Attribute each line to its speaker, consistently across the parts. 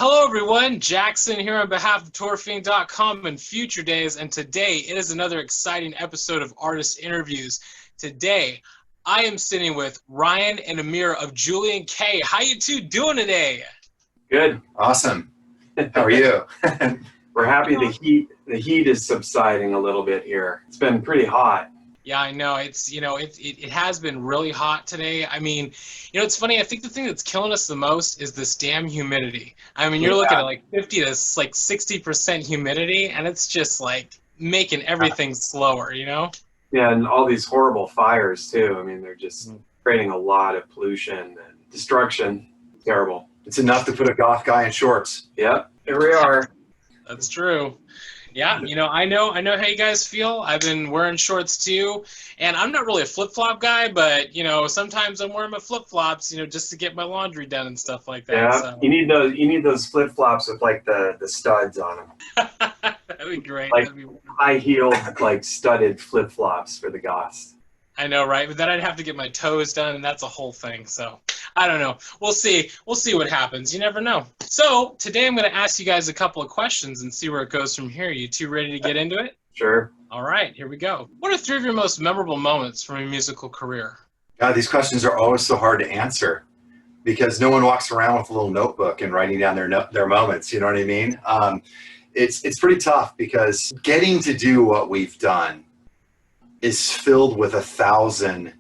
Speaker 1: Hello everyone, Jak Syn here on behalf of TourFiend.com and Future Daze, and today it is another exciting episode of Artist Interviews. Today, I am sitting with Ryan and Amir of Julien-k. How you two doing today?
Speaker 2: Good.
Speaker 3: Awesome. How are you?
Speaker 2: We're happy the heat is subsiding a little bit here. It's been pretty hot.
Speaker 1: Yeah, I know. It has been really hot today. I mean, it's funny. I think the thing that's killing us the most is this damn humidity. I mean, you're looking at like 50 to like 60% humidity, and it's just like making everything slower,
Speaker 2: Yeah, and all these horrible fires too. I mean, they're just creating a lot of pollution and destruction. Terrible.
Speaker 3: It's enough to put a goth guy in shorts.
Speaker 2: Yep, here we are.
Speaker 1: That's true. Yeah, I know how you guys feel. I've been wearing shorts too, and I'm not really a flip-flop guy, but sometimes I'm wearing my flip-flops, just to get my laundry done and stuff like that.
Speaker 2: Yeah,
Speaker 1: so.
Speaker 2: you need those flip-flops with like the studs on them.
Speaker 1: That'd be great.
Speaker 2: Like high-heeled, like studded flip-flops for the goths.
Speaker 1: I know, right? But then I'd have to get my toes done, and that's a whole thing. So I don't know. We'll see. We'll see what happens. You never know. So today I'm going to ask you guys a couple of questions and see where it goes from here. You two ready to get into it?
Speaker 2: Sure.
Speaker 1: All right, here we go. What are 3 of your most memorable moments from your musical career?
Speaker 3: God, these questions are always so hard to answer because no one walks around with a little notebook and writing down their moments. You know what I mean? It's pretty tough because getting to do what we've done is filled with 1,000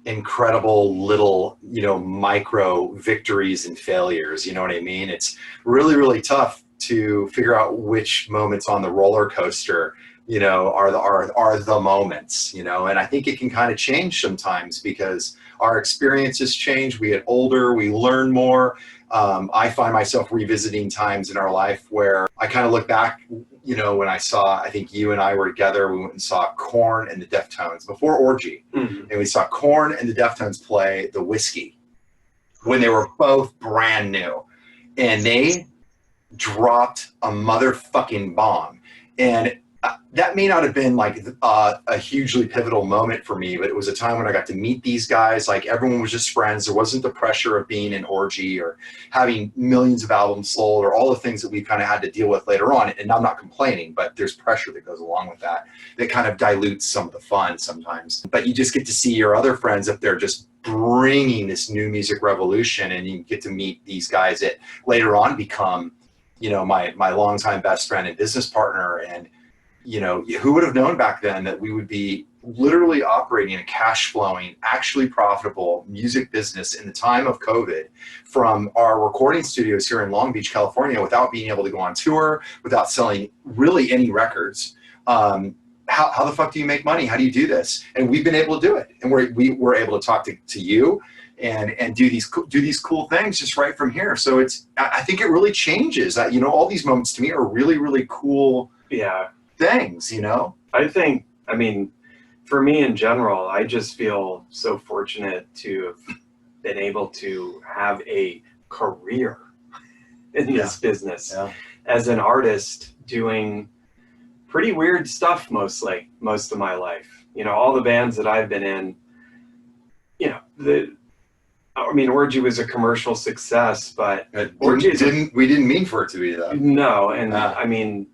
Speaker 3: incredible little, micro victories and failures. You know what I mean? It's really, really tough to figure out which moments on the roller coaster, are the moments, and I think it can kind of change sometimes because our experiences change. We get older, we learn more. I find myself revisiting times in our life where I kind of look back, when I think you and I were together, we went and saw Korn and the Deftones before Orgy. Mm-hmm. And we saw Korn and the Deftones play The Whiskey when they were both brand new. And they dropped a motherfucking bomb. And that may not have been like a hugely pivotal moment for me, but it was a time when I got to meet these guys. Like everyone was just friends. There wasn't the pressure of being an Orgy or having millions of albums sold or all the things that we kind of had to deal with later on. And I'm not complaining, but there's pressure that goes along with that kind of dilutes some of the fun sometimes. But you just get to see your other friends if they're just bringing this new music revolution, and you get to meet these guys that later on become, my longtime best friend and business partner. And who would have known back then that we would be literally operating a cash flowing, actually profitable music business in the time of COVID from our recording studios here in Long Beach, California, without being able to go on tour, without selling really any records. How the fuck do you make money? How do you do this? And we've been able to do it. And we were able to talk to you and do these cool things just right from here. So I think it really changes. All these moments to me are really, really cool.
Speaker 2: Yeah.
Speaker 3: Things,
Speaker 2: I mean, for me in general, I just feel so fortunate to have been able to have a career in this business as an artist, doing pretty weird stuff most of my life. All the bands that I've been in, Orgy was a commercial success, but
Speaker 3: we didn't mean for it to be that.
Speaker 2: No, and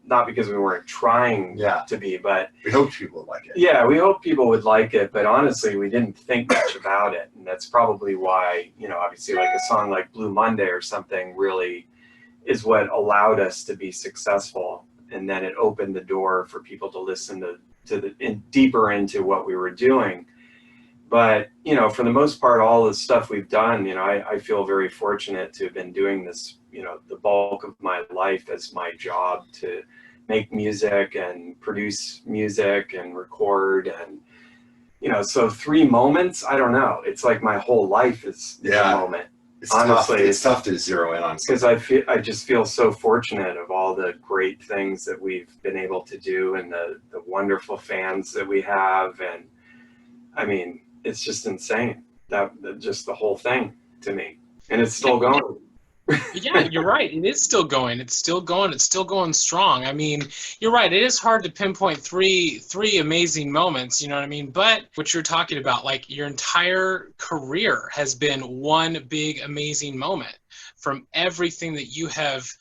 Speaker 2: not because we weren't trying to be, but
Speaker 3: we hoped people would like it.
Speaker 2: Yeah, we hoped people would like it, but honestly, we didn't think much about it, and that's probably why, obviously, like a song like Blue Monday or something really is what allowed us to be successful, and then it opened the door for people to listen deeper into what we were doing. But, for the most part, all the stuff we've done, I feel very fortunate to have been doing this, the bulk of my life as my job to make music and produce music and record. And, so 3 moments, I don't know. It's like my whole life is a moment.
Speaker 3: Honestly, it's tough to zero in on.
Speaker 2: Because I just feel so fortunate of all the great things that we've been able to do and the wonderful fans that we have. And, it's just insane, just the whole thing to me, and it's still going.
Speaker 1: Yeah, you're right. It is still going. It's still going. It's still going strong. You're right. It is hard to pinpoint three amazing moments. You know what I mean? But what you're talking about, like your entire career has been one big amazing moment. from everything that you have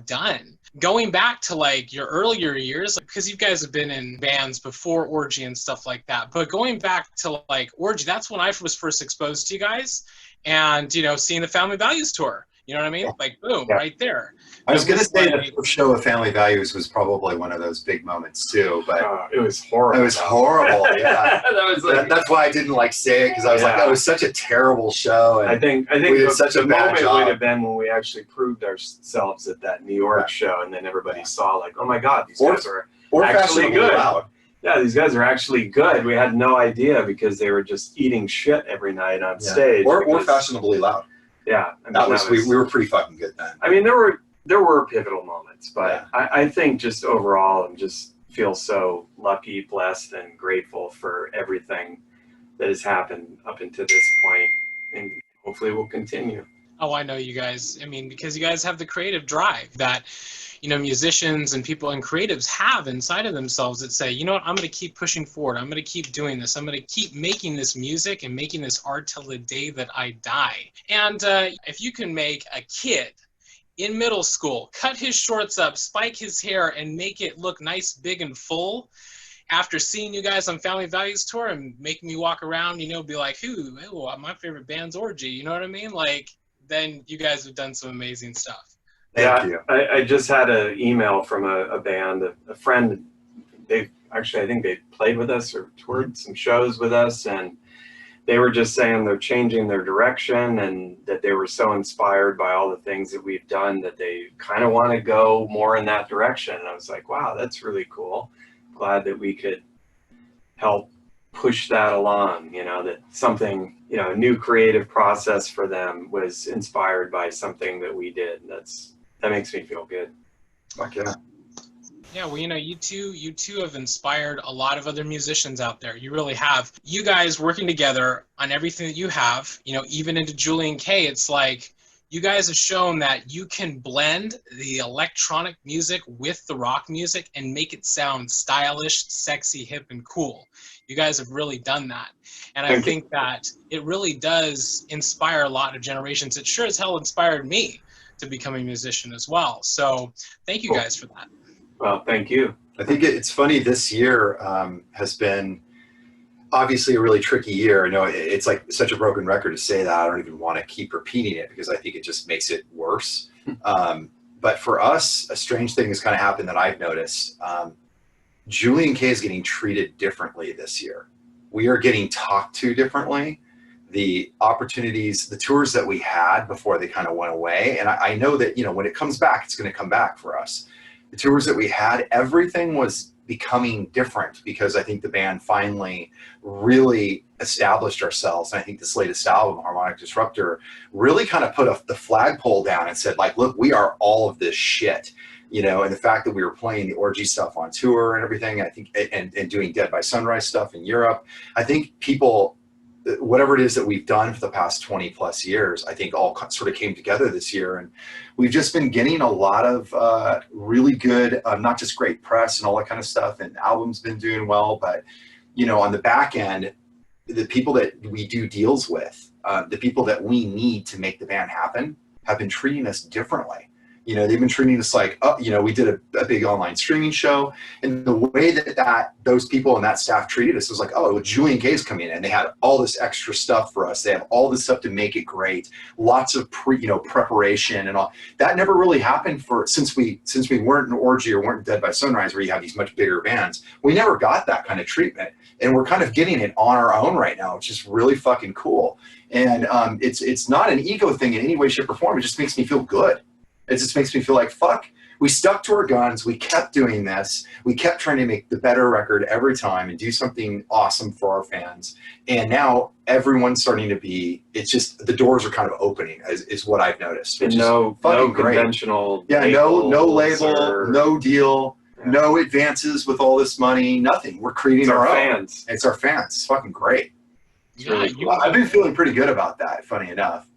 Speaker 1: done. Going back to like your earlier years, because you guys have been in bands before Orgy and stuff like that, but going back to like Orgy, that's when I was first exposed to you guys, and you know, seeing the Family Values tour. You know what I mean? Like, boom, right there.
Speaker 3: I was going to say that the first show of Family Values was probably one of those big moments too, but
Speaker 2: it was horrible.
Speaker 3: It was horrible. Yeah,
Speaker 2: that was like,
Speaker 3: that's why I didn't like say it, because I was like, that was such a terrible show. And
Speaker 2: I think
Speaker 3: we did such a bad
Speaker 2: moment
Speaker 3: job.
Speaker 2: would have been when we actually proved ourselves at that New York show, and then everybody saw like, oh my God, these guys are actually good.
Speaker 3: Loud.
Speaker 2: Yeah, these guys are actually good. We had no idea because they were just eating shit every night on stage.
Speaker 3: Or Fashionably Loud.
Speaker 2: Yeah, I mean,
Speaker 3: that was we were pretty fucking good then.
Speaker 2: I mean, there were pivotal moments, but I think just overall, I'm just feel so lucky, blessed, and grateful for everything that has happened up until this point, and hopefully will continue.
Speaker 1: Oh, I know you guys. I mean, because you guys have the creative drive that, you know, musicians and people and creatives have inside of themselves that say, you know what, I'm going to keep pushing forward. I'm going to keep doing this. I'm going to keep making this music and making this art till the day that I die. And if you can make a kid in middle school cut his shorts up, spike his hair, and make it look nice, big, and full, after seeing you guys on Family Values tour and making me walk around, you know, be like, ooh, my favorite band's Orgy. You know what I mean? Like, then you guys have done some amazing stuff.
Speaker 3: Thank you.
Speaker 2: I just had an email from a band, a friend. They actually, I think they played with us or toured some shows with us, and they were just saying they're changing their direction and that they were so inspired by all the things that we've done that they kind of want to go more in that direction. And I was like, wow, that's really cool. Glad that we could help push that along, you know, that something, you know, a new creative process for them was inspired by something that we did. That makes me feel good.
Speaker 3: Fuck yeah.
Speaker 1: Yeah, well, you know, you two have inspired a lot of other musicians out there. You really have. You guys working together on everything that you have, you know, even into Julien-k, it's like you guys have shown that you can blend the electronic music with the rock music and make it sound stylish, sexy, hip, and cool. You guys have really done that. And I think that it really does inspire a lot of generations. It sure as hell inspired me to become a musician as well. So thank you guys for that.
Speaker 2: Well, thank you.
Speaker 3: I think it's funny, this year has been obviously a really tricky year. I know it's like such a broken record to say that. I don't even want to keep repeating it because I think it just makes it worse. But for us, a strange thing has kind of happened that I've noticed. Julien-k is getting treated differently this year. We are getting talked to differently. The opportunities, the tours that we had before they kind of went away. And I know that, you know, when it comes back, it's going to come back for us. The tours that we had, everything was becoming different because I think the band finally really established ourselves. And I think this latest album, Harmonic Disruptor, really kind of put the flagpole down and said, like, look, we are all of this shit. You know, and the fact that we were playing the Orgy stuff on tour and everything, I think, and doing Dead by Sunrise stuff in Europe, I think people, whatever it is that we've done for the past 20 plus years, I think all sort of came together this year. And we've just been getting a lot of really good, not just great press and all that kind of stuff, and albums been doing well, but, you know, on the back end, the people that we do deals with, the people that we need to make the band happen, have been treating us differently. You know, they've been treating us like, you know, we did a big online streaming show, and the way that those people and that staff treated us was like, oh, Julien-k is coming in. They had all this extra stuff for us. They have all this stuff to make it great. Lots of preparation and all. That never really happened since we weren't in Orgy or weren't Dead by Sunrise, where you have these much bigger bands. We never got that kind of treatment, and we're kind of getting it on our own right now, which is really fucking cool. And it's not an ego thing in any way, shape, or form. It just makes me feel good. It just makes me feel like, fuck, we stuck to our guns. We kept doing this. We kept trying to make the better record every time and do something awesome for our fans. And now everyone's starting to it's just, the doors are kind of opening, is what I've noticed.
Speaker 2: And no conventional
Speaker 3: no label, no deal, no advances with all this money, nothing. We're creating our own.
Speaker 2: Fans.
Speaker 3: It's our fans. It's fucking great.
Speaker 1: It's really cool.
Speaker 3: I've been feeling pretty good about that, funny enough.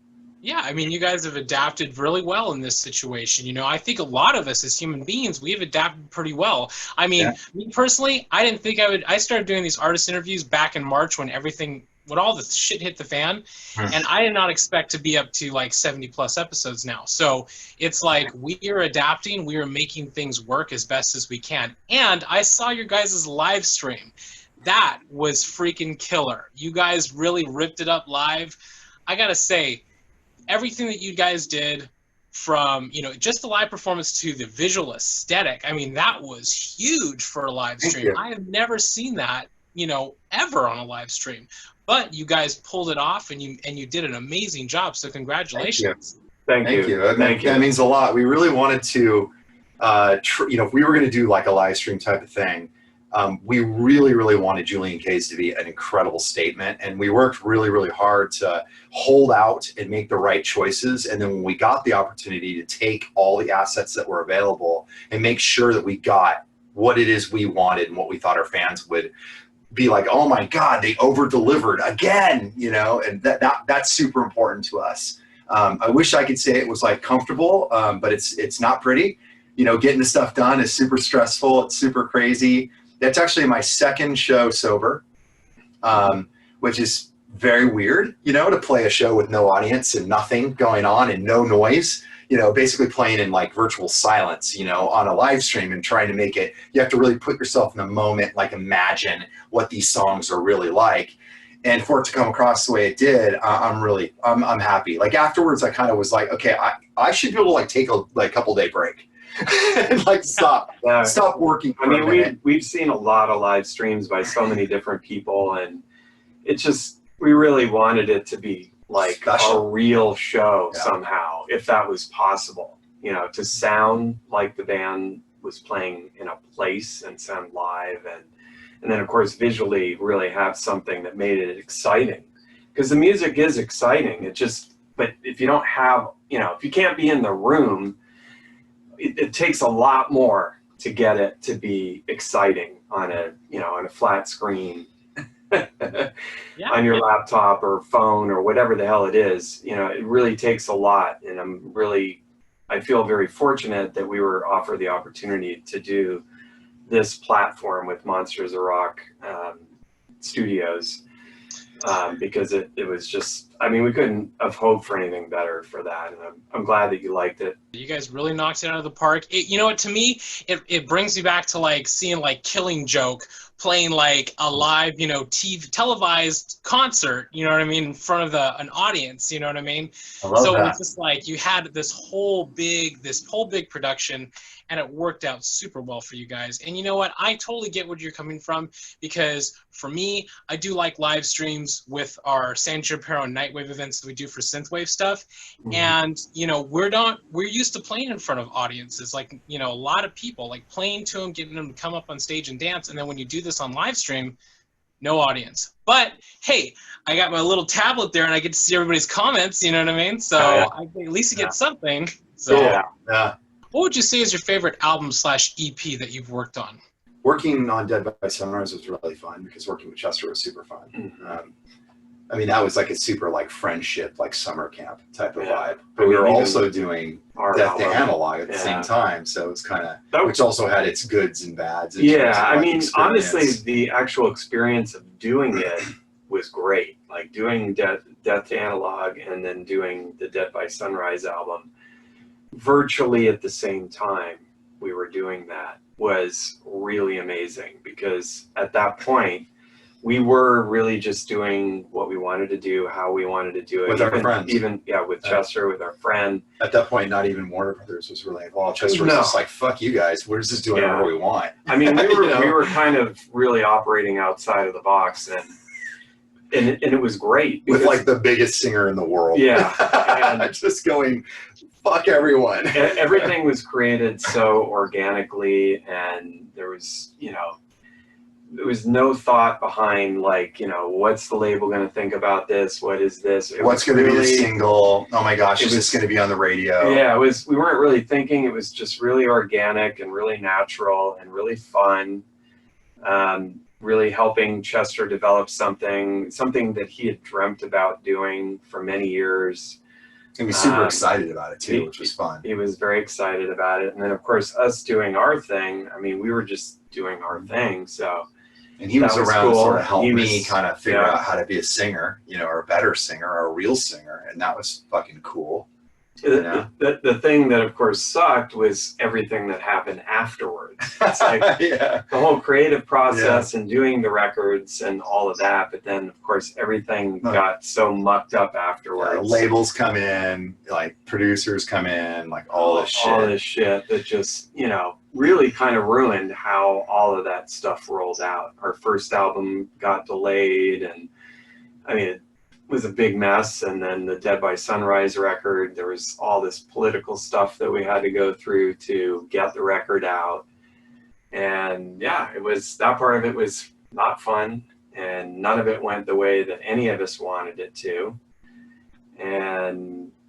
Speaker 1: Yeah, I mean, you guys have adapted really well in this situation. You know, I think a lot of us as human beings, we have adapted pretty well. I mean, me personally, I didn't think I started doing these artist interviews back in March when everything when all the shit hit the fan, and I did not expect to be up to like 70 plus episodes now. So it's like we are adapting, we are making things work as best as we can. And I saw your guys' live stream. That was freaking killer. You guys really ripped it up live. I gotta say, everything that you guys did, from, you know, just the live performance to the visual aesthetic, I mean, that was huge for a live stream. I have never seen that, you know, ever on a live stream. But you guys pulled it off, and you did an amazing job. So congratulations.
Speaker 2: Thank you.
Speaker 3: That means a lot. We really wanted to, you know, if we were going to do like a live stream type of thing, we really wanted Julien-k's to be an incredible statement, and we worked really hard to hold out and make the right choices. And then when we got the opportunity to take all the assets that were available and make sure that we got what it is we wanted and what we thought our fans would be like, oh my God, they over-delivered again, you know, and that's super important to us. I wish I could say it was like comfortable, but it's not pretty. You know, getting the stuff done is super stressful. It's super crazy. That's actually my second show sober, which is very weird, you know, to play a show with no audience and nothing going on and no noise, you know, basically playing in like virtual silence, you know, on a live stream and trying to make it, you have to really put yourself in the moment, like imagine what these songs are really like. And for it to come across the way it did, I'm happy. Like afterwards, I kind of was like, okay, I should be able to like take a couple day break. And like stop working for a minute.
Speaker 2: We've seen a lot of live streams by so many different people, and it's just, we really wanted it to be like special, a real show somehow, if that was possible, you know, to sound like the band was playing in a place and sound live, and then of course visually really have something that made it exciting, because the music is exciting. It just, but if you don't have, you know, if you can't be in the room, it takes a lot more to get it to be exciting on a, you know, on a flat screen, on your laptop or phone or whatever the hell it is. You know, it really takes a lot, and I feel very fortunate that we were offered the opportunity to do this platform with Monsters of Rock Studios, because it was just, I mean, we couldn't have hoped for anything better for that, and I'm glad that you liked it.
Speaker 1: You guys really knocked it out of the park. You know what, to me, it brings me back to like seeing like Killing Joke playing like a live, you know, televised concert, you know what I mean, in front of an audience, you know what I mean?
Speaker 3: I love that.
Speaker 1: It's just like you had this whole big production, and it worked out super well for you guys. And you know what? I totally get where you're coming from, because for me, I do like live streams with our San Junipero and Nightwave events that we do for synthwave stuff. And, you know, we're used to playing in front of audiences, like, you know, a lot of people, like playing to them, getting them to come up on stage and dance. And then when you do this on live stream, no audience. But hey, I got my little tablet there and I get to see everybody's comments, you know what I mean? So at least you get something. So what would you say is your favorite album / EP that you've worked on?
Speaker 3: Working on Dead by Sunrise was really fun, because working with Chester was super fun. I mean, that was like a super like friendship, like summer camp type of vibe. But we were also doing Death to Analog at the same time, so it's kind of, which also had its goods and bads.
Speaker 2: I mean, honestly, the actual experience of doing it was great. Like doing Death to Analog and then doing the Dead by Sunrise album, virtually at the same time we were doing that, was really amazing, because at that point we were really just doing what we wanted to do, how we wanted to do it.
Speaker 3: With our friends.
Speaker 2: With Chester, with our friend.
Speaker 3: At that point, not even Warner Brothers was really involved. Chester was just like, fuck you guys, we're just doing whatever we want.
Speaker 2: I mean, we were kind of really operating outside of the box, and it was great.
Speaker 3: With like the biggest singer in the world. And just going, fuck everyone.
Speaker 2: Everything was created so organically, and there was, you know, there was no thought behind, like, you know, what's the label going to think about this? What is this?
Speaker 3: What's going to be a single? Oh my gosh, is this going to be on the radio?
Speaker 2: Yeah, we weren't really thinking. It was just really organic and really natural and really fun. Really helping Chester develop something that he had dreamt about doing for many years.
Speaker 3: And he was super excited about it too, which was fun.
Speaker 2: He was very excited about it. And then of course us doing our thing, I mean, we were just doing our thing. So
Speaker 3: And he was
Speaker 2: That was
Speaker 3: around to
Speaker 2: cool.
Speaker 3: sort of help
Speaker 2: He
Speaker 3: me
Speaker 2: was-
Speaker 3: kind of figure
Speaker 2: yeah.
Speaker 3: out how to be a singer, you know, or a better singer or a real singer. And that was fucking cool. You know?
Speaker 2: The thing that of course sucked was everything that happened afterwards. It's like
Speaker 3: yeah.
Speaker 2: the whole creative process and doing the records and all of that, but then of course everything got so mucked up afterwards.
Speaker 3: Labels come in, like producers come in, like all this shit
Speaker 2: that just, you know, really kind of ruined how all of that stuff rolls out. Our first album got delayed, and I mean, it was a big mess. And then the Dead by Sunrise record, there was all this political stuff that we had to go through to get the record out. And yeah, that part of it was not fun, and none of it went the way that any of us wanted it to.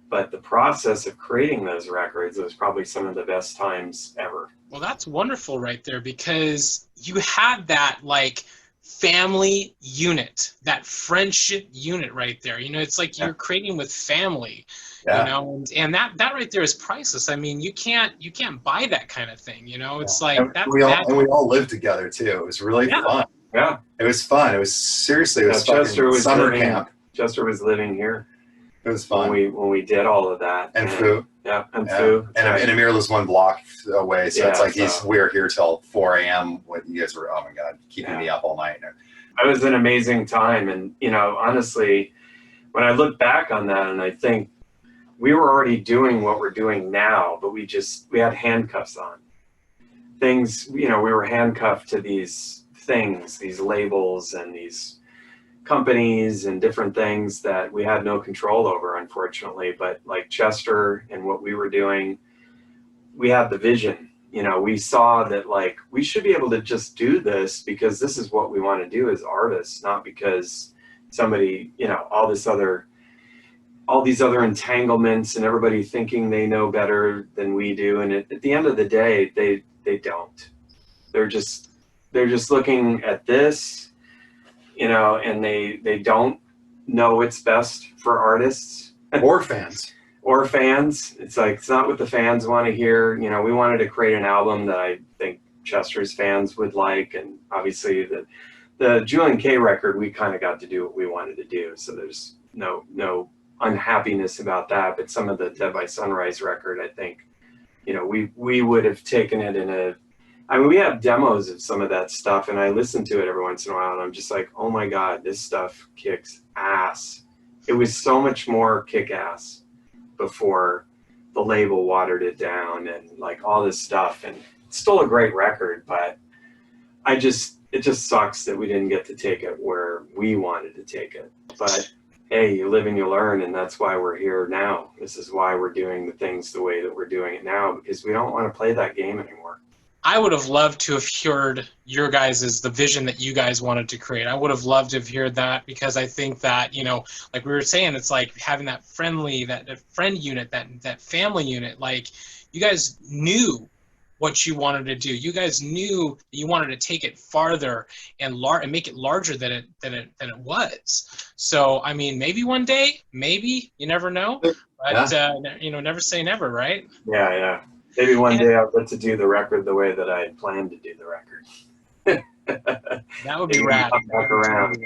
Speaker 2: But the process of creating those records was probably some of the best times ever.
Speaker 1: Well, that's wonderful right there, because you had that like family unit, that friendship unit right there. You know, it's like you're creating with family. You know, and that right there is priceless. I mean, you can't buy that kind of thing. You know, it's like
Speaker 3: we all lived together too. It was really fun.
Speaker 2: Yeah,
Speaker 3: it was fun. It was seriously, it was
Speaker 2: Chester was
Speaker 3: summer camp.
Speaker 2: Chester was living here.
Speaker 3: It was fun
Speaker 2: when we did all of that.
Speaker 3: And Foo.
Speaker 2: Yeah, and Foo.
Speaker 3: And Amir lives 1 block away, so it's like we're here till 4 a.m. When you guys were, oh my god, keeping me up all night.
Speaker 2: It was an amazing time, and you know, honestly, when I look back on that, and I think we were already doing what we're doing now, but we had handcuffs on. Things, you know, we were handcuffed to these things, these labels and these companies and different things that we had no control over, unfortunately. But like Chester and what we were doing, we had the vision. You know, we saw that like we should be able to just do this because this is what we want to do as artists, not because somebody, you know, all these other entanglements and everybody thinking they know better than we do. And at the end of the day, they don't. They're just looking at this, you know, and they don't know what's best for artists
Speaker 3: or fans.
Speaker 2: Or fans. It's like, it's not what the fans want to hear. You know, we wanted to create an album that I think Chester's fans would like, and obviously the Julien-k record, we kind of got to do what we wanted to do. So there's no unhappiness about that. But some of the Dead by Sunrise record, I think, you know, we would have taken it I mean, we have demos of some of that stuff, and I listen to it every once in a while, and I'm just like, oh my God, this stuff kicks ass. It was so much more kick-ass before the label watered it down and like all this stuff. And it's still a great record, but it just sucks that we didn't get to take it where we wanted to take it. But hey, you live and you learn, and that's why we're here now. This is why we're doing the things the way that we're doing it now, because we don't want to play that game anymore.
Speaker 1: I would have loved to have heard your guys' the vision that you guys wanted to create. I would have loved to have heard that, because I think that, you know, like we were saying, it's like having that friend unit, that family unit. Like, you guys knew what you wanted to do. You guys knew that you wanted to take it farther and make it larger than it was. So, I mean, maybe one day, maybe, you never know. But you know, never say never, right?
Speaker 2: Yeah. Maybe one day I'll get to do the record the way that I had planned to do the record.
Speaker 1: That would be rad.
Speaker 2: Come back around.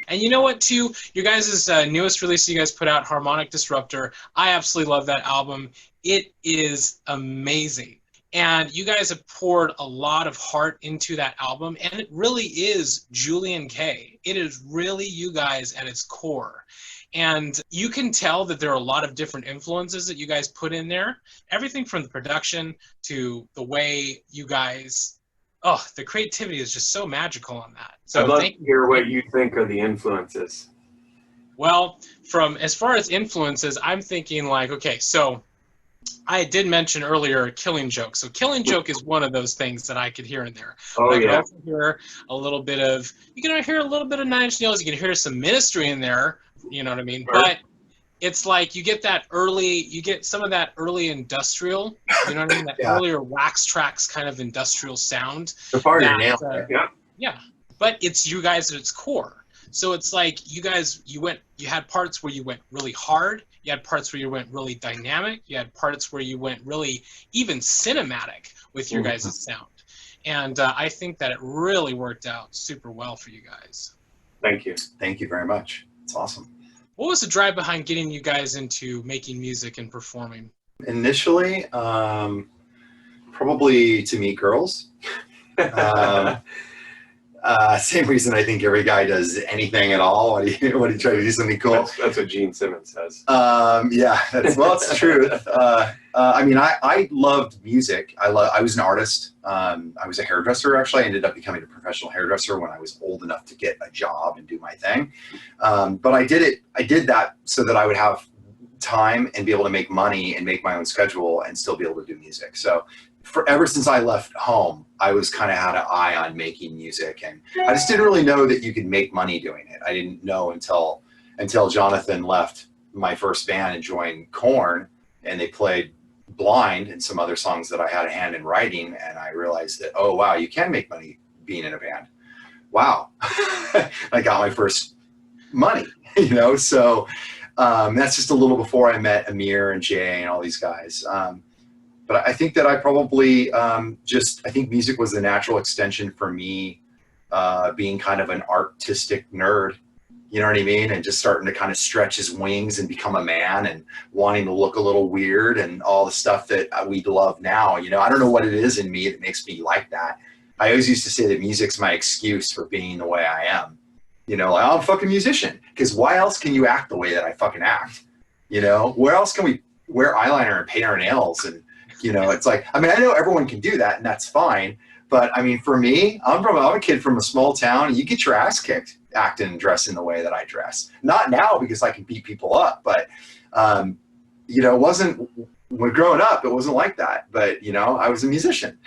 Speaker 1: And you know what, too? Your guys' newest release you guys put out, Harmonic Disruptor, I absolutely love that album. It is amazing. And you guys have poured a lot of heart into that album, and it really is Julien-k. It is really you guys at its core. And you can tell that there are a lot of different influences that you guys put in there. Everything from the production to the way you guys, the creativity is just so magical on that. So
Speaker 2: I'd love to hear what you think are the influences.
Speaker 1: Well, as far as influences, I'm thinking like, okay, so I did mention earlier Killing Joke. So Killing Joke is one of those things that I could hear in there.
Speaker 2: Oh,
Speaker 1: I could also hear a little bit of, you can hear a little bit of Nine Inch Nails. You can hear some Ministry in there. You know what I mean? Sure. But it's like you get some of that early industrial, you know what I mean? That earlier Wax Trax kind of industrial sound.
Speaker 3: The part of your nail.
Speaker 1: Yeah. But it's you guys at its core. So it's like you guys, you had parts where you went really hard. You had parts where you went really dynamic. You had parts where you went really even cinematic with your guys' sound. And I think that it really worked out super well for you guys.
Speaker 2: Thank you.
Speaker 3: Thank you very much. It's awesome.
Speaker 1: What was the drive behind getting you guys into making music and performing?
Speaker 3: Initially, probably to meet girls. Same reason I think every guy does anything at all. What do you try to do something cool?
Speaker 2: That's what Gene Simmons says.
Speaker 3: Yeah, it's the truth. I mean, I loved music. I was an artist. I was a hairdresser, actually. I ended up becoming a professional hairdresser when I was old enough to get a job and do my thing. But I did that so that I would have time and be able to make money and make my own schedule and still be able to do music. So ever since I left home, I was kind of had an eye on making music, and I just didn't really know that you could make money doing it. I didn't know until Jonathan left my first band and joined Korn, and they played Blind and some other songs that I had a hand in writing, and I realized that, oh wow, you can make money being in a band. Wow. I got my first money, you know. So that's just a little before I met Amir and Jay and all these guys. But I think that I probably I think music was the natural extension for me, being kind of an artistic nerd, you know what I mean? And just starting to kind of stretch his wings and become a man and wanting to look a little weird and all the stuff that we love now. You know, I don't know what it is in me that makes me like that. I always used to say that music's my excuse for being the way I am. You know, like, I'm a fucking musician. Because why else can you act the way that I fucking act? You know, where else can we wear eyeliner and paint our nails? And, you know, it's like, I mean, I know everyone can do that and that's fine. But I mean, for me, I'm a kid from a small town. And you get your ass kicked acting and dressing the way that I dress. Not now because I can beat people up, but, you know, when growing up, it wasn't like that. But, you know, I was a musician.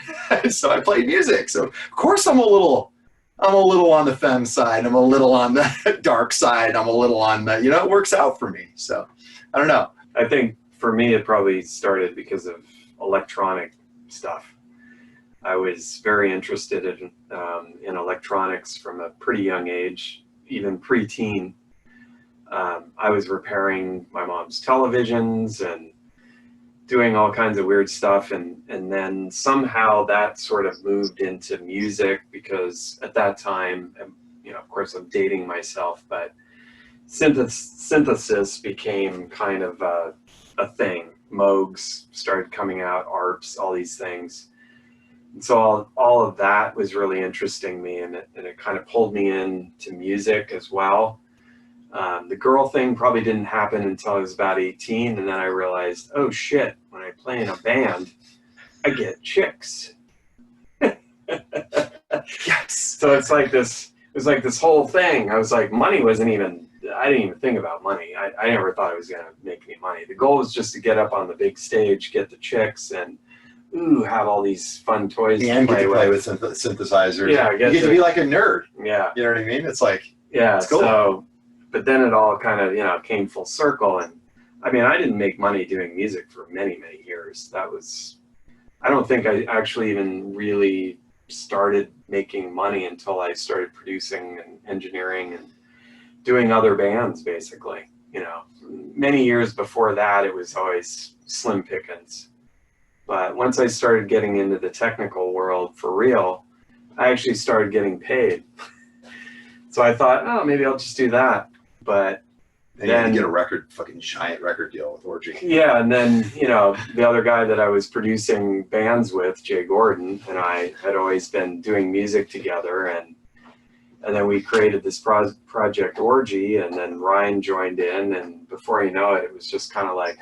Speaker 3: So I played music. So of course I'm a little on the femme side. I'm a little on the dark side. I'm a little on the, you know, it works out for me. So I don't know.
Speaker 2: I think for me, it probably started because of electronic stuff. I was very interested in electronics from a pretty young age, even pre-teen. I was repairing my mom's televisions and doing all kinds of weird stuff, and then somehow that sort of moved into music, because at that time, you know, of course I'm dating myself, but synthesis became kind of a thing. Moogs started coming out, ARPs, all these things. And so all of that was really interesting me, and it kind of pulled me into music as well. The girl thing probably didn't happen until I was about 18, and then I realized, oh shit, when I play in a band, I get chicks.
Speaker 3: Yes.
Speaker 2: So it was like this whole thing. I was like, money wasn't even, I didn't even think about money. I never thought it was going to make me money. The goal was just to get up on the big stage, get the chicks, and have all these fun toys
Speaker 3: and get to play with synthesizers.
Speaker 2: Yeah,
Speaker 3: you get to be like a nerd.
Speaker 2: Yeah.
Speaker 3: You know what I mean? It's like,
Speaker 2: yeah,
Speaker 3: it's cool.
Speaker 2: So, but then it all kind of, you know, came full circle. And I mean, I didn't make money doing music for many, many years. I don't think I actually even really started making money until I started producing and engineering and doing other bands, basically. You know, many years before that, it was always slim pickings. But once I started getting into the technical world for real, I actually started getting paid. So I thought, oh, maybe I'll just do that. But
Speaker 3: then you had to get a fucking giant record deal with Orgy.
Speaker 2: Yeah, and then, you know, the other guy that I was producing bands with, Jay Gordon, and I had always been doing music together, and then we created this project Orgy, and then Ryan joined in, and before you know it, it was just kind of like,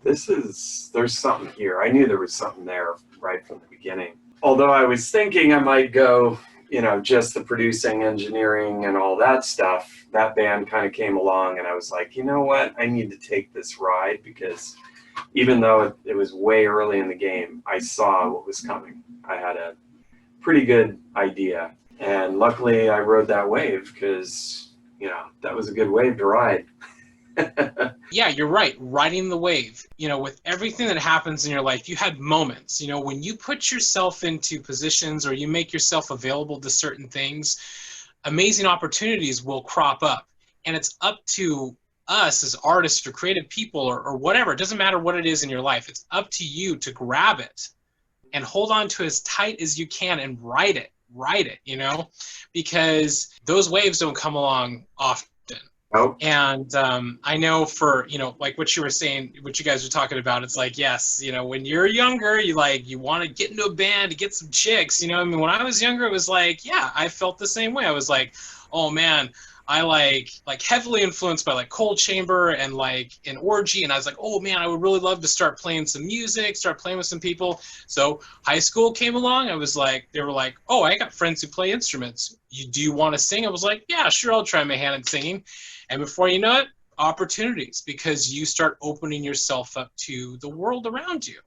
Speaker 2: there's something here. I knew there was something there right from the beginning. Although I was thinking I might go, you know, just the producing, engineering, and all that stuff, that band kind of came along, and I was like, you know what, I need to take this ride, because even though it was way early in the game, I saw what was coming. I had a pretty good idea. And luckily I rode that wave, because, you know, that was a good wave to ride.
Speaker 1: Yeah, you're right. Riding the wave. You know, with everything that happens in your life, you had moments. You know, when you put yourself into positions or you make yourself available to certain things, amazing opportunities will crop up. And it's up to us as artists or creative people or whatever. It doesn't matter what it is in your life. It's up to you to grab it and hold on to as tight as you can and ride it, you know, because those waves don't come along often.
Speaker 2: Nope.
Speaker 1: And I know for, you know, like what you were saying, what you guys were talking about, it's like, yes, you know, when you're younger, you want to get into a band to get some chicks, you know. I mean, when I was younger, it was like, yeah, I felt the same way. I was like, oh man, I like heavily influenced by like Cold Chamber and like an Orgy, and I was like, oh man, I would really love to start playing some music, start playing with some people. So high school came along. I was like, they were like, oh, I got friends who play instruments. Do you want to sing? I was like, yeah, sure, I'll try my hand at singing. And before you know it, opportunities, because you start opening yourself up to the world around you.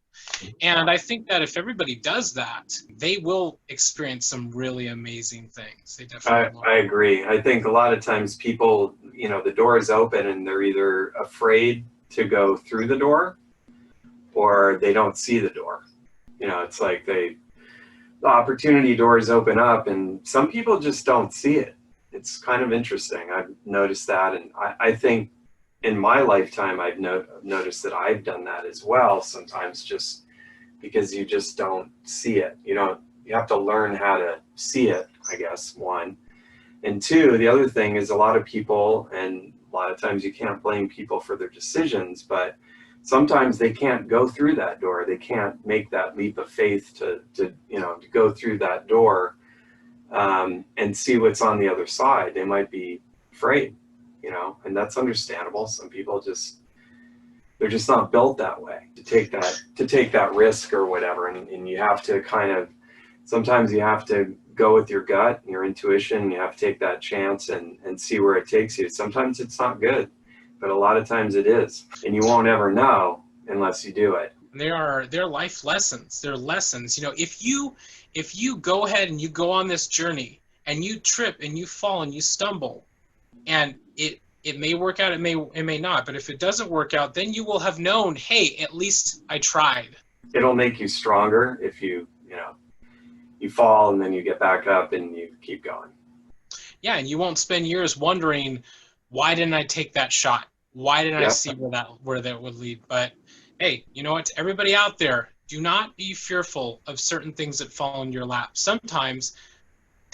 Speaker 1: And I think that if everybody does that, they will experience some really amazing things. They definitely will.
Speaker 2: I agree. I think a lot of times people, you know, the door is open and they're either afraid to go through the door or they don't see the door. You know, it's like the opportunity doors open up and some people just don't see it. It's kind of interesting. I've noticed that. And I think in my lifetime, I've noticed that I've done that as well. Sometimes just because you just don't see it. You have to learn how to see it, I guess, one. And two, the other thing is a lot of people, and a lot of times you can't blame people for their decisions, but sometimes they can't go through that door. They can't make that leap of faith to go through that door and see what's on the other side. They might be afraid, you know, and that's understandable. Some people they're just not built that way to take that risk or whatever. And you have to sometimes you have to go with your gut, your intuition. You have to take that chance and see where it takes you. Sometimes it's not good, but a lot of times it is. And you won't ever know unless you do it.
Speaker 1: They're life lessons. They're lessons. You know, if you go ahead and you go on this journey and you trip and you fall and you stumble, and it may work out, it may not, but if it doesn't work out, then you will have known, hey, at least I tried.
Speaker 2: It'll make you stronger if you fall and then you get back up and you keep going.
Speaker 1: Yeah, and you won't spend years wondering, why didn't I take that shot? Why didn't I see where that would lead? But hey, you know what? Everybody out there, do not be fearful of certain things that fall in your lap. Sometimes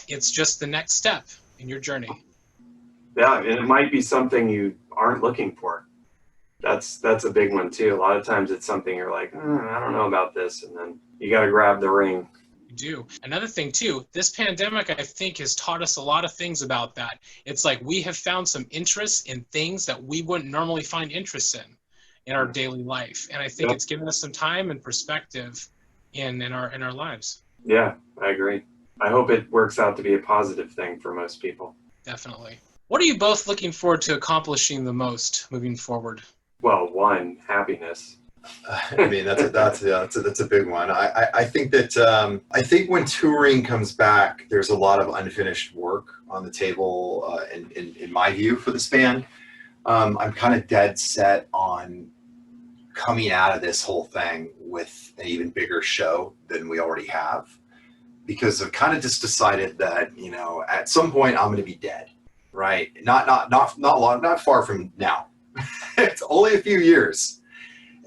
Speaker 1: it's just the next step in your journey.
Speaker 2: Yeah, and it might be something you aren't looking for. That's a big one too. A lot of times it's something you're like, I don't know about this, and then you got to grab the ring.
Speaker 1: You do. Another thing too, this pandemic I think has taught us a lot of things about that. It's like we have found some interest in things that we wouldn't normally find interest in our daily life, and I think it's given us some time and perspective in our lives.
Speaker 2: Yeah, I agree. I hope it works out to be a positive thing for most people.
Speaker 1: Definitely. What are you both looking forward to accomplishing the most moving forward?
Speaker 2: Well, one, happiness.
Speaker 3: I mean, that's a big one. I think that I think when touring comes back, there's a lot of unfinished work on the table, in my view, for this band. I'm kind of dead set on coming out of this whole thing with an even bigger show than we already have, because I've kind of just decided that, you know, at some point I'm going to be dead, right? Not far from now. It's only a few years.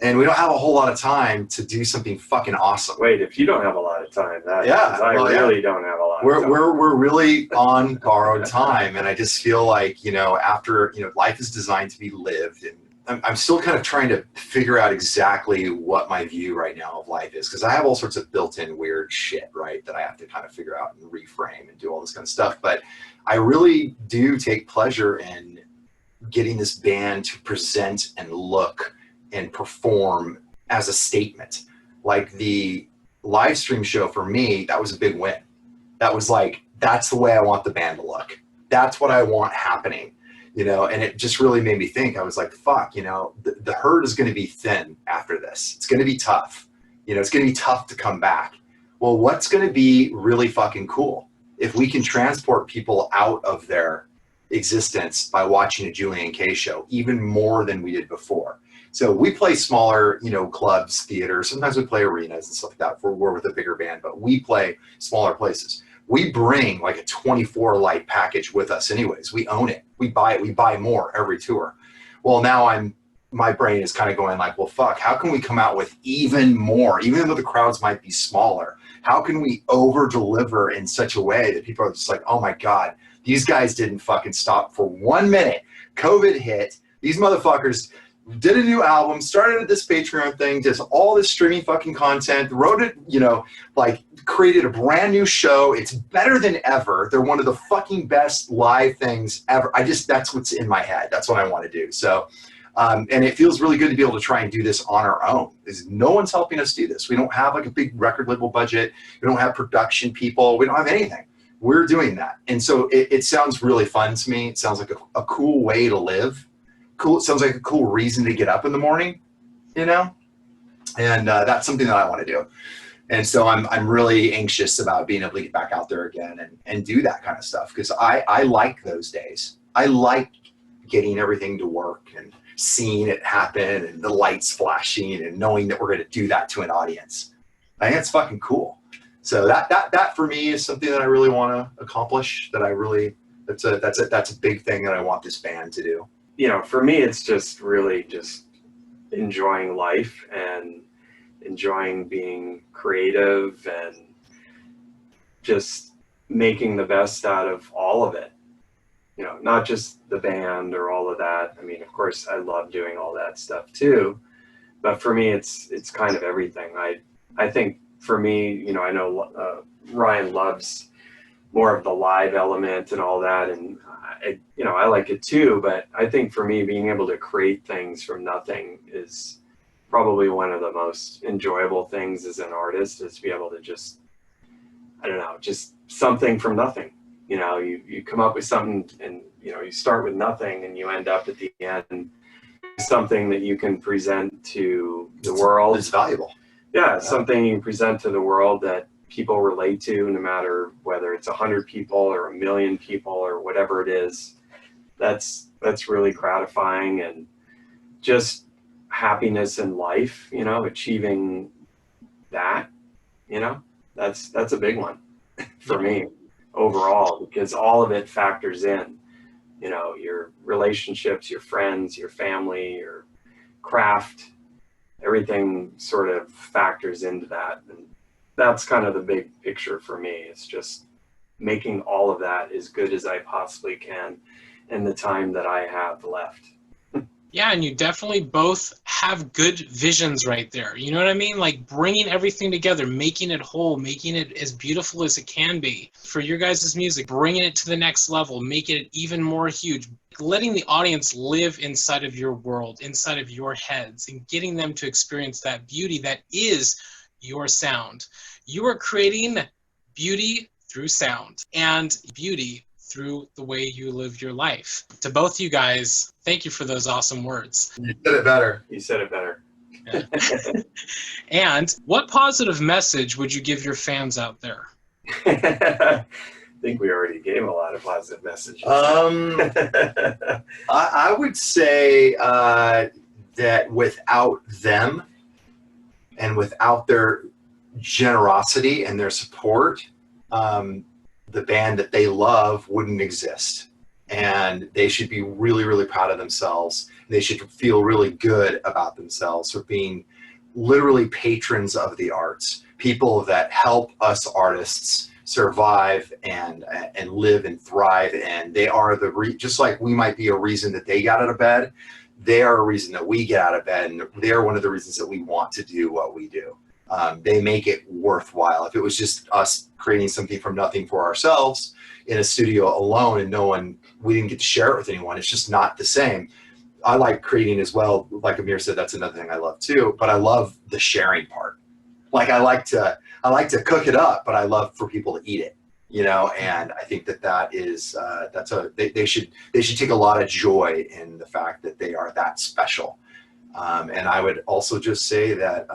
Speaker 3: And we don't have a whole lot of time to do something fucking awesome.
Speaker 2: Wait, if you don't have a lot of time, I really don't have a lot of time.
Speaker 3: We're really on borrowed time, and I just feel like, you know, after, you know, life is designed to be lived, and I'm still kind of trying to figure out exactly what my view right now of life is, because I have all sorts of built-in weird shit, right, that I have to kind of figure out and reframe and do all this kind of stuff. But I really do take pleasure in getting this band to present and look and perform as a statement. Like the live stream show for me, that was a big win. That was like, that's the way I want the band to look. That's what I want happening, you know? And it just really made me think. I was like, fuck, you know, the herd is going to be thin after this. It's going to be tough. You know, it's going to be tough to come back. Well, what's going to be really fucking cool if we can transport people out of their existence by watching a Julien-k show, even more than we did before. So we play smaller, you know, clubs, theaters. Sometimes we play arenas and stuff like that. We're with a bigger band, but we play smaller places. We bring like a 24 light package with us anyways. We own it. We buy it. We buy more every tour. Well, now I'm my brain is kind of going like, well, fuck, how can we come out with even more, even though the crowds might be smaller? How can we over deliver in such a way that people are just like, oh my God, these guys didn't fucking stop for 1 minute. COVID hit. These motherfuckers did a new album, started this Patreon thing, did all this streaming fucking content, wrote it, you know, like created a brand new show. It's better than ever. They're one of the fucking best live things ever. That's what's in my head. That's what I want to do. So, and it feels really good to be able to try and do this on our own. No one's helping us do this. We don't have like a big record label budget. We don't have production people. We don't have anything. We're doing that. And so it sounds really fun to me. It sounds like a cool way to live. Cool. It sounds like a cool reason to get up in the morning, you know? And that's something that I want to do. And so I'm really anxious about being able to get back out there again and do that kind of stuff, because I like those days. I like getting everything to work and seeing it happen and the lights flashing and knowing that we're going to do that to an audience. I think it's fucking cool. So that for me is something that I really want to accomplish. That's a big thing that I want this band to do.
Speaker 2: You know, for me, it's just really just enjoying life and enjoying being creative and just making the best out of all of it. You know, not just the band or all of that. I mean, of course, I love doing all that stuff too. But for me, it's kind of everything. I think for me, you know, I know Ryan loves more of the live element and all that, and I like it too. But I think for me, being able to create things from nothing is probably one of the most enjoyable things as an artist, is to be able to just, I don't know, just something from nothing. You know, you come up with something, and you know, you start with nothing and you end up at the end something that you can present to the world.
Speaker 3: It's valuable.
Speaker 2: Yeah, something you can present to the world that people relate to, no matter whether it's 100 people or 1 million people or whatever it is. That's really gratifying, and just happiness in life, you know, achieving that, you know, that's a big one for me overall, because all of it factors in, you know, your relationships, your friends, your family, your craft, everything sort of factors into that. And that's kind of the big picture for me. It's just making all of that as good as I possibly can in the time that I have left.
Speaker 1: Yeah, and you definitely both have good visions right there. You know what I mean? Like bringing everything together, making it whole, making it as beautiful as it can be. For your guys' music, bringing it to the next level, making it even more huge. Letting the audience live inside of your world, inside of your heads, and getting them to experience that beauty that is your sound. You are creating beauty through sound and beauty through the way you live your life. To both you guys, thank you for those awesome words.
Speaker 3: You said it better.
Speaker 2: You said it better.
Speaker 1: Yeah. And what positive message would you give your fans out there?
Speaker 2: I think we already gave a lot of positive messages.
Speaker 3: I would say that without them and without their generosity and their support, the band that they love wouldn't exist. And they should be really, really proud of themselves. They should feel really good about themselves for being literally patrons of the arts, people that help us artists survive and live and thrive. And they are just like we might be a reason that they got out of bed, they are a reason that we get out of bed, and they're one of the reasons that we want to do what we do. They make it worthwhile. If it was just us creating something from nothing for ourselves in a studio alone and we didn't get to share it with anyone, it's just not the same. I like creating as well. Like Amir said, that's another thing I love too, but I love the sharing part. Like I like to cook it up, but I love for people to eat it, you know? And I think that is, they should take a lot of joy in the fact that they are that special. And I would also just say that,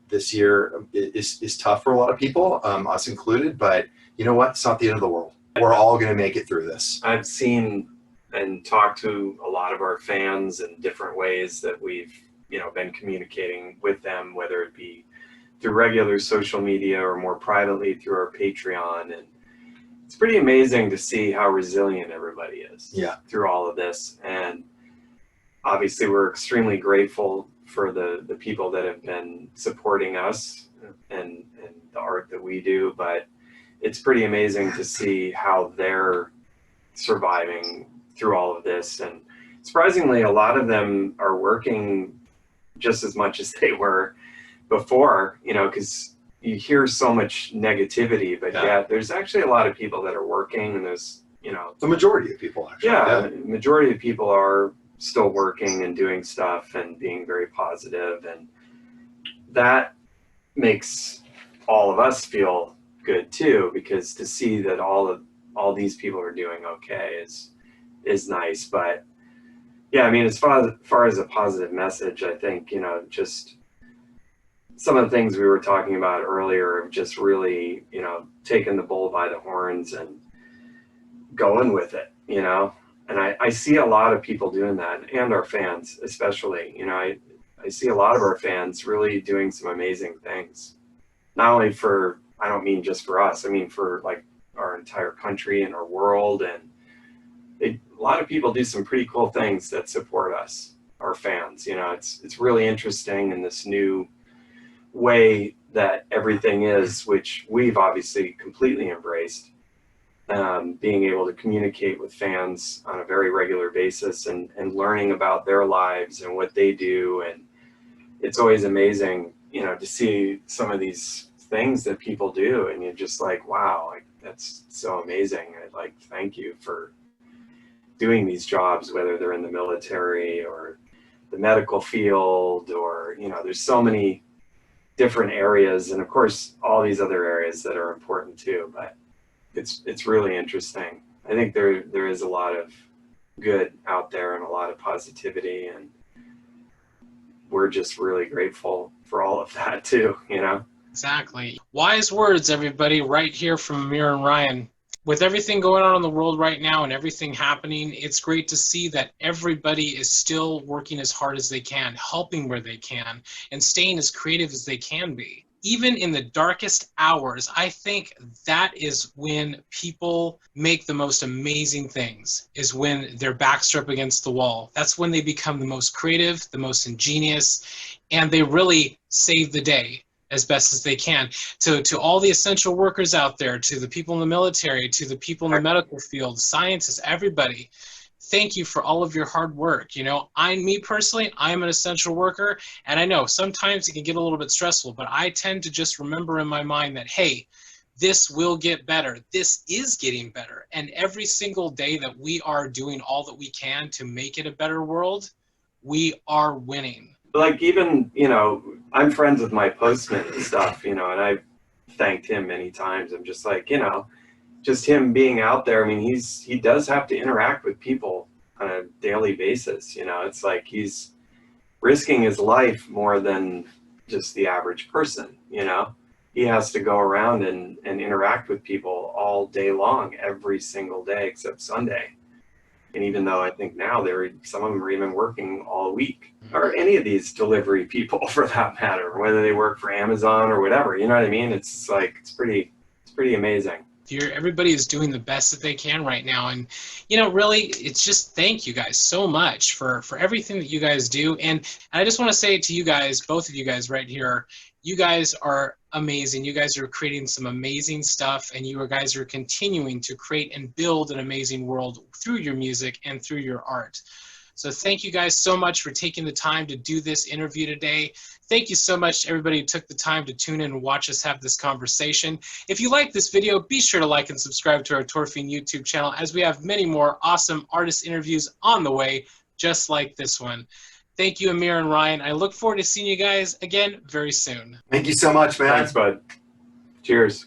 Speaker 3: this year is tough for a lot of people, us included, but you know what? It's not the end of the world. We're all going to make it through this.
Speaker 2: I've seen and talked to a lot of our fans in different ways that we've, been communicating with them, whether it be through regular social media or more privately through our Patreon. And it's pretty amazing to see how resilient everybody is through all of this. And obviously we're extremely grateful for the people that have been supporting us and the art that we do, but it's pretty amazing to see how they're surviving through all of this. And surprisingly, a lot of them are working just as much as they were before, you know, because you hear so much negativity, but yeah, there's actually a lot of people that are working, and there's, you know,
Speaker 3: the majority of people actually.
Speaker 2: Yeah, the majority of people are still working and doing stuff and being very positive, and that makes all of us feel good too, because to see that all these people are doing okay is nice. But yeah, I mean, as far as a positive message, I think, you know, just some of the things we were talking about earlier have just really, you know, taken the bull by the horns and going with it, you know. And I see a lot of people doing that, and our fans especially. You know, I see a lot of our fans really doing some amazing things. Not only for, I don't mean just for us, I mean for like our entire country and our world. And a lot of people do some pretty cool things that support us, our fans. You know, it's really interesting in this new way that everything is, which we've obviously completely embraced. Being able to communicate with fans on a very regular basis and learning about their lives and what they do. And it's always amazing, you know, to see some of these things that people do, and you're just like, wow, like that's so amazing. I'd like, thank you for doing these jobs, whether they're in the military or the medical field, or, you know, there's so many different areas, and of course all these other areas that are important too. But it's really interesting. I think there is a lot of good out there and a lot of positivity, and we're just really grateful for all of that too, you know.
Speaker 1: Exactly. Wise words, everybody, right here from Amir and Ryan. With everything going on in the world right now and everything happening, it's great to see that everybody is still working as hard as they can, helping where they can, and staying as creative as they can be. Even in the darkest hours, I think that is when people make the most amazing things, is when their backs are up against the wall. That's when they become the most creative, the most ingenious, and they really save the day as best as they can. To all the essential workers out there, to the people in the military, to the people in the medical field, scientists, everybody, thank you for all of your hard work. You know, me personally, I'm an essential worker, and I know sometimes it can get a little bit stressful, but I tend to just remember in my mind that, hey, this will get better. This is getting better. And every single day that we are doing all that we can to make it a better world, we are winning.
Speaker 2: Like, even, you know, I'm friends with my postman and stuff, you know, and I've thanked him many times. I'm just like, you know, just him being out there. I mean, he does have to interact with people on a daily basis. You know, it's like he's risking his life more than just the average person. You know, he has to go around and interact with people all day long, every single day except Sunday. And even though I think now some of them are even working all week, or any of these delivery people for that matter, whether they work for Amazon or whatever, you know what I mean? It's like, it's pretty amazing.
Speaker 1: Everybody is doing the best that they can right now. And, you know, really, it's just thank you guys so much for everything that you guys do. And I just want to say to you guys, both of you guys right here, you guys are amazing. You guys are creating some amazing stuff, and you guys are continuing to create and build an amazing world through your music and through your art. So thank you guys so much for taking the time to do this interview today. Thank you so much to everybody who took the time to tune in and watch us have this conversation. If you like this video, be sure to like and subscribe to our Fiend YouTube channel, as we have many more awesome artist interviews on the way, just like this one. Thank you, Amir and Ryan. I look forward to seeing you guys again very soon.
Speaker 3: Thank you so much, man.
Speaker 2: Thanks, bud. Cheers.